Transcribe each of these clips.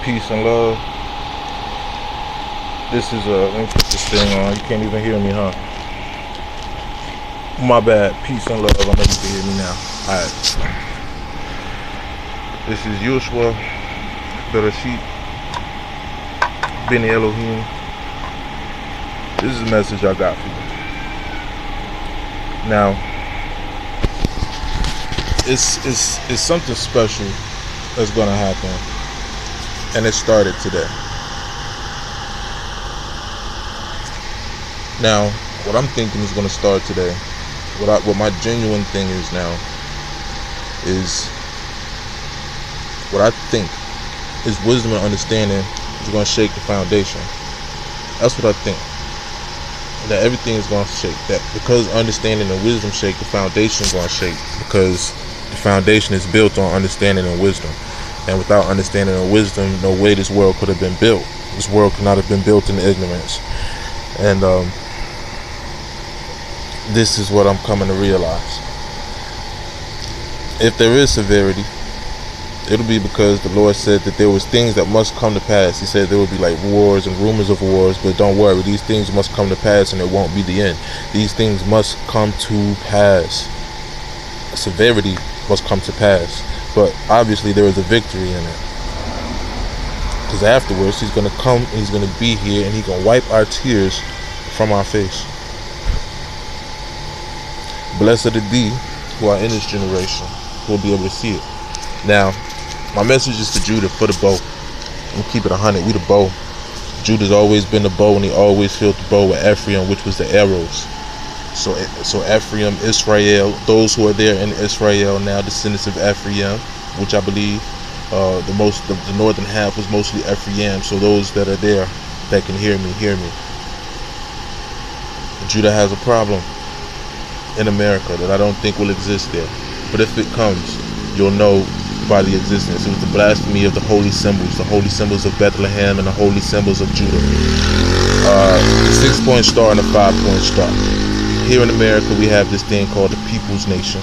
Peace and love. This is let me put this thing on. You can't even hear me, huh? My bad. Peace and love. I know you can hear me now. Alright. This is Yoshua, Bereshit, Beni Elohim. This is a message I got for you. Now, it's something special that's gonna happen. And it started today. Now, what I'm thinking is going to start today. What my genuine thing is now is what I think is wisdom and understanding is going to shake the foundation. That's what I think. That everything is going to shake. That because understanding and wisdom shake, the foundation is going to shake. Because the foundation is built on understanding and wisdom. And without understanding and wisdom, no way this world could have been built. This world could not have been built in ignorance. And this is what I'm coming to realize. If there is severity, it'll be because the Lord said that there was things that must come to pass. He said there will be like wars and rumors of wars, but don't worry, these things must come to pass and it won't be the end. These things must come to pass. Severity must come to pass. But obviously there is a victory in it. Because afterwards he's going to come and he's going to be here and he's going to wipe our tears from our face. Blessed are thee who are in this generation, who will be able to see it. Now, my message is to Judah for the bow. I'm keep it 100. We the bow. Judah's always been the bow and he always filled the bow with Ephraim, which was the arrows. So Ephraim, Israel, those who are there in Israel now, descendants of Ephraim, which I believe the northern half was mostly Ephraim. So those that are there that can hear me. Judah has a problem in America that I don't think will exist there. But if it comes, you'll know by the existence. It was the blasphemy of the holy symbols of Bethlehem and the holy symbols of Judah. The 6-point star and the 5-point star. Here in America, we have this thing called the People's Nation.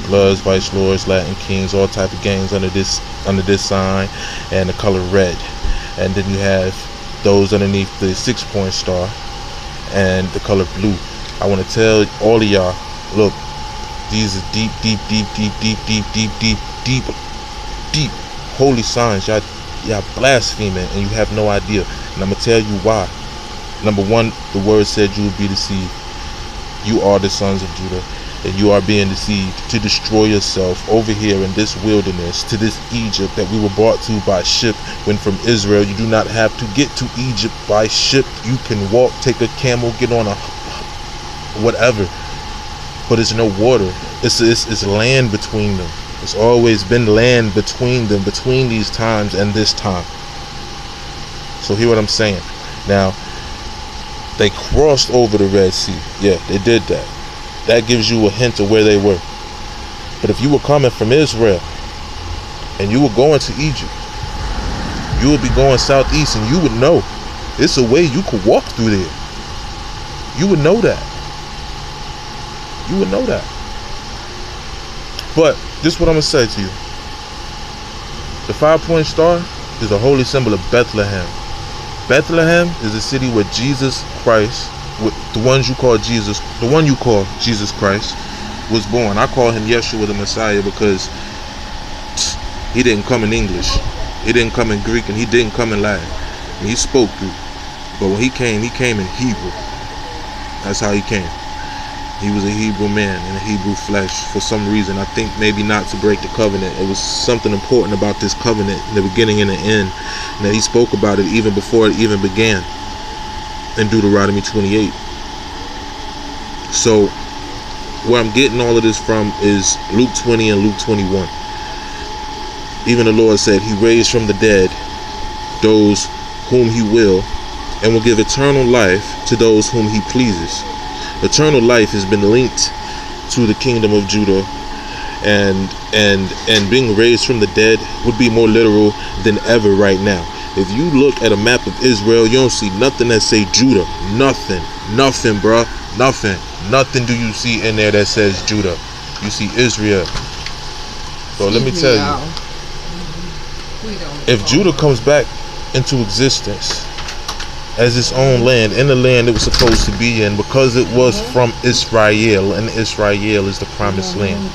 Bloods, Vice Lords, Latin Kings, all type of gangs under this sign, and the color red. And then you have those underneath the 6-point star and the color blue. I want to tell all of y'all, look, these are deep holy signs. Y'all blaspheming and you have no idea. And I'm gonna tell you why. Number one, the word said you would be deceived. You are the sons of Judah, and you are being deceived to destroy yourself over here in this wilderness, to this Egypt that we were brought to by ship. When from Israel, you do not have to get to Egypt by ship. You can walk, take a camel, get on a whatever, but it's no water. It's land between them. It's always been land between them, between these times and this time. So hear what I'm saying. Now, they crossed over the Red Sea. Yeah, they did that. That gives you a hint of where they were. But if you were coming from Israel and you were going to Egypt, you would be going southeast and you would know it's a way you could walk through there. You would know that. You would know that. But this is what I'm going to say to you. The 5-point star is a holy symbol of Bethlehem. Bethlehem is a city where Jesus Christ, the one you call Jesus Christ, was born. I call him Yeshua the Messiah because he didn't come in English, he didn't come in Greek, and he didn't come in Latin. And he spoke Greek, but when he came in Hebrew. That's how he came. He was a Hebrew man in a Hebrew flesh. For some reason, I think maybe not to break the covenant. It was something important about this covenant in the beginning and the end, and that he spoke about it even before it even began in Deuteronomy 28. So where I'm getting all of this from is Luke 20 and Luke 21. Even the Lord said he raised from the dead those whom he will, and will give eternal life to those whom he pleases. Eternal life has been linked to the kingdom of Judah, and being raised from the dead would be more literal than ever right now. If you look at a map of Israel, you don't see nothing that say Judah. Nothing, bruh. Nothing do you see in there that says Judah. You see Israel. So let me tell you, If Judah comes back into existence as its own land, in the land it was supposed to be in, because it was from Israel, and Israel is the promised land,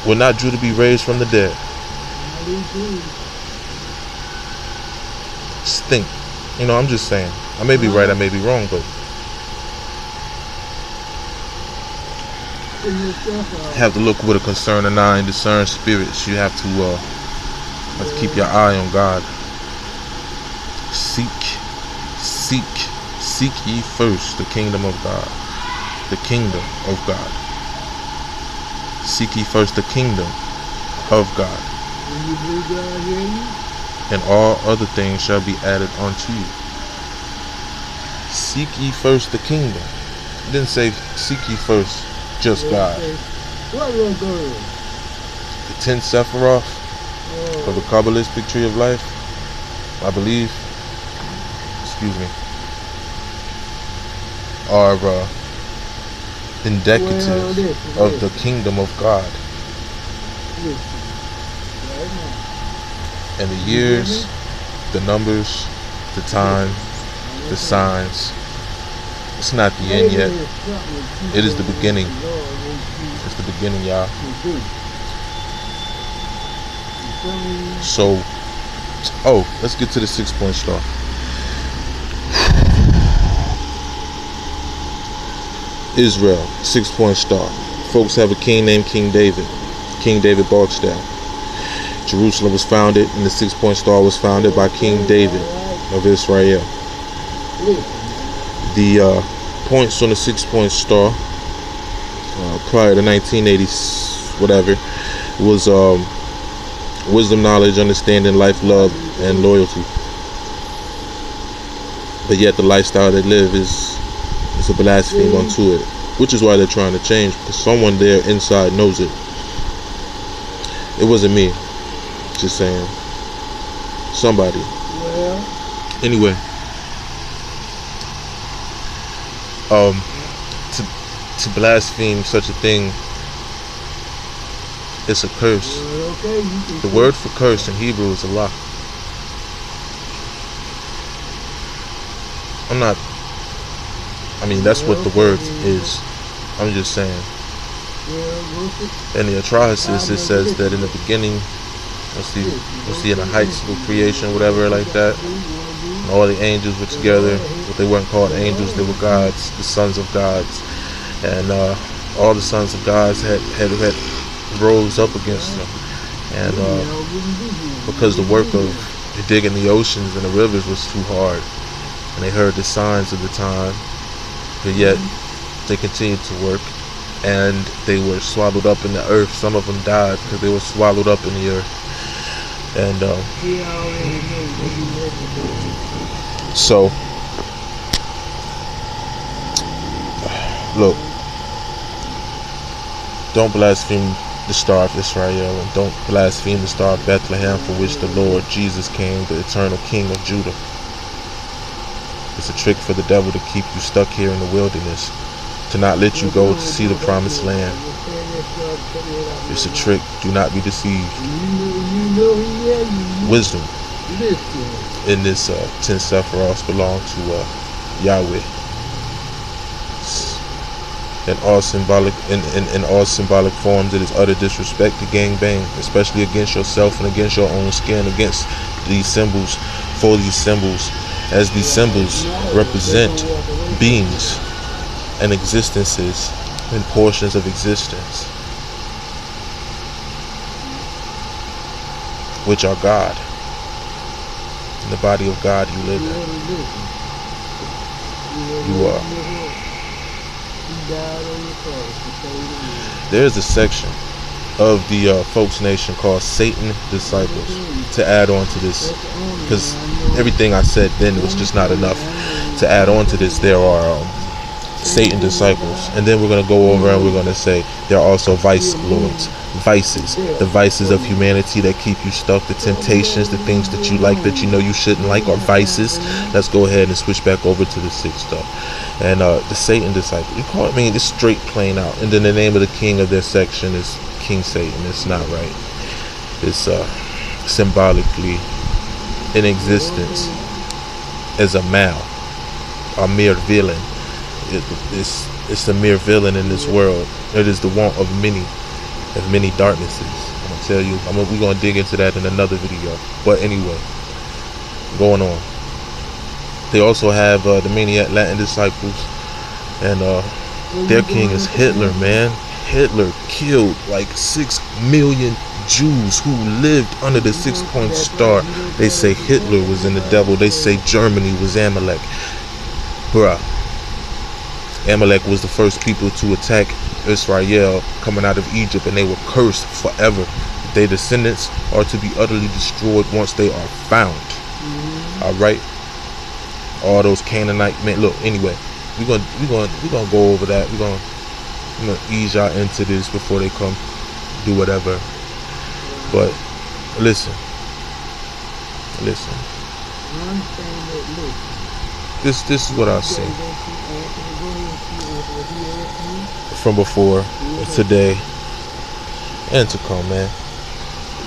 will not Judah be raised from the dead? Just think. I'm just saying. I may be right, I may be wrong, but you have to look with a concerned eye and discern spirits. You have to keep your eye on God. Seek ye first the kingdom of God. The kingdom of God. Seek ye first the kingdom of God. And all other things shall be added unto you. Seek ye first the kingdom. It didn't say seek ye first just God. The 10 Sephiroth of the Kabbalistic tree of life, I believe, are indicative of the kingdom of God. And the years, the numbers, the time, the signs, it's not the end yet. It is the beginning. It's the beginning, y'all. So, let's get to the 6-point star. Israel, 6-point star. Folks have a king named King David. King David Barksdale. Jerusalem was founded, and the 6-point star was founded by King David of Israel. The points on the 6-point star prior to 1980, whatever, was wisdom, knowledge, understanding, life, love, and loyalty. But yet the lifestyle they live is a blaspheme unto it, which is why they're trying to change, because someone there inside knows it. It wasn't me. Just saying. Somebody. Anyway. To blaspheme such a thing, it's a curse. The word for curse in Hebrew is Allah. That's what the word is. I'm just saying. In the Atrahasis, it says that in the beginning, let's see in the heights of creation, whatever like that, and all the angels were together, but they weren't called angels, they were gods, the sons of gods. And all the sons of gods had rose up against them. And because the work of digging the oceans and the rivers was too hard, and they heard the signs of the time, but yet they continued to work, and they were swallowed up in the earth. Some of them died because they were swallowed up in the earth. And so, look, don't blaspheme the Star of Israel, and don't blaspheme the Star of Bethlehem, for which the Lord Jesus came, the eternal King of Judah. It's a trick for the devil to keep you stuck here in the wilderness, to not let you go to see the promised land. It's a trick. Do not be deceived. Wisdom in this 10 Sephiroths belong to Yahweh. In all symbolic forms, it is utter disrespect to gangbang, especially against yourself and against your own skin, against these symbols, for these symbols, as these symbols represent beings and existences and portions of existence, which are God. In the body of God you live in. You are. There's a section of the Folks Nation called Satan Disciples, to add on to this, because everything I said then was just not enough. To add on to this, there are Satan disciples, and then we're going to go over and we're going to say there are also vice lords, vices, the vices of humanity that keep you stuck, the temptations, the things that you like that you know you shouldn't like are vices. Let's go ahead and switch back over to the sixth stuff. And the Satan disciples, you call it, it's straight plain out, and then the name of the king of their section is King Satan. It's not right. It's symbolically in existence as a mal, a mere villain. It's a mere villain in this world. It is the want of many darknesses. I'm gonna tell you. We're gonna dig into that in another video. But anyway, going on. They also have the maniac Latin disciples, and their king is Hitler, man. Hitler killed like 6 million Jews who lived under the 6-point star. They say Hitler was in the devil. They say Germany was Amalek. Bruh. Amalek was the first people to attack Israel coming out of Egypt, and they were cursed forever. Their descendants are to be utterly destroyed once they are found. Alright? All those Canaanite men. Look, anyway, we're gonna go over that. We're gonna ease y'all into this before they come do whatever. But listen. This is what I see from before, today, and to come, man.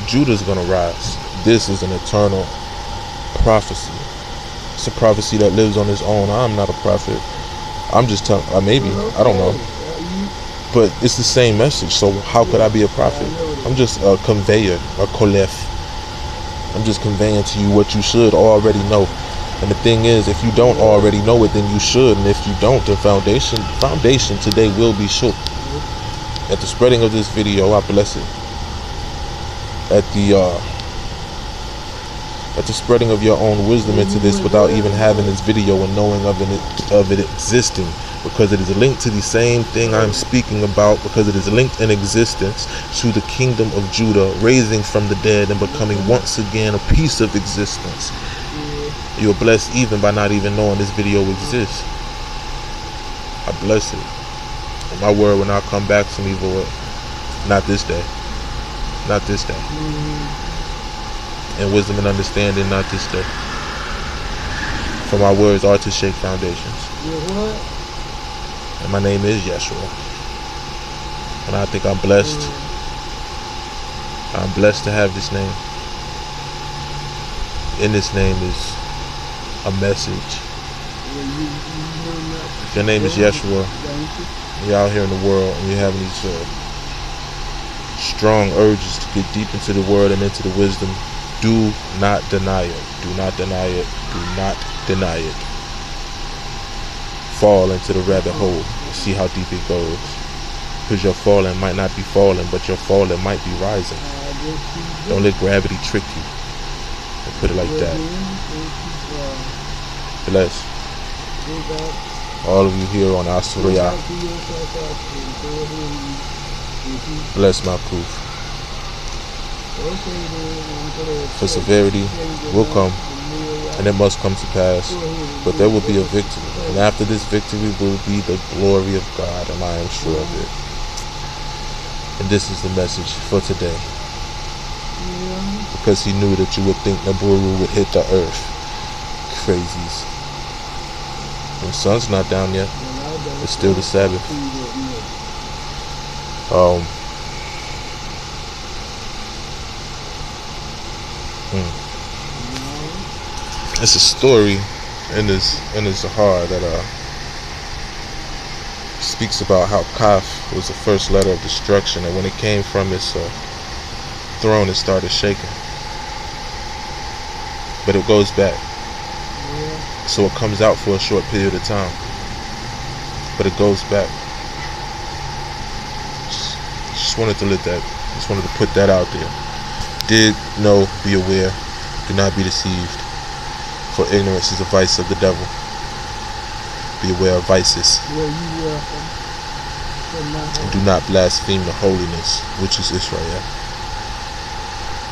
Judah's gonna rise. This is an eternal prophecy. It's a prophecy that lives on its own. I'm not a prophet. I'm just telling, maybe, I don't know. But it's the same message, so how could I be a prophet? I'm just a conveyor, a kolef. I'm just conveying to you what you should already know. And the thing is, if you don't already know it, then you should. And if you don't, the foundation today will be shook. At the spreading of this video, I bless it. At the spreading of your own wisdom into this without even having this video and knowing of it existing, because it is linked to the same thing I'm speaking about, because it is linked in existence to the kingdom of Judah raising from the dead and becoming once again a piece of existence. You're blessed even by not even knowing this video exists. I bless it. And my word will not come back to me void. Not this day. Not this day. And wisdom and understanding, not this day. For my words are to shake foundations. And my name is Yeshua. And I think I'm blessed. I'm blessed to have this name. In this name is a message. If your name is Yeshua, you're out here in the world and you're having these strong urges to get deep into the word and into the wisdom, do not deny it. Do not deny it. Do not deny it. Fall into the rabbit hole and see how deep it goes. Because your falling might not be falling, but your falling might be rising. Don't let gravity trick you. I'll put it like that. Bless all of you here on Asuria. Bless my proof. For severity will come, and it must come to pass, but there will be a victory, and after this victory will be the glory of God, and I am sure of it. And this is the message for today, because he knew that you would think Naburu would hit the earth. Crazies. The sun's not down yet. It's still the Sabbath. It's a story in this Zahar that speaks about how Kaf was the first letter of destruction, and when it came from its throne, it started shaking. But it goes back. So it comes out for a short period of time, but it goes back. Just wanted to put that out there. Dig, know, be aware. Do not be deceived. For ignorance is a vice of the devil. Be aware of vices. And do not blaspheme the holiness, which is Israel.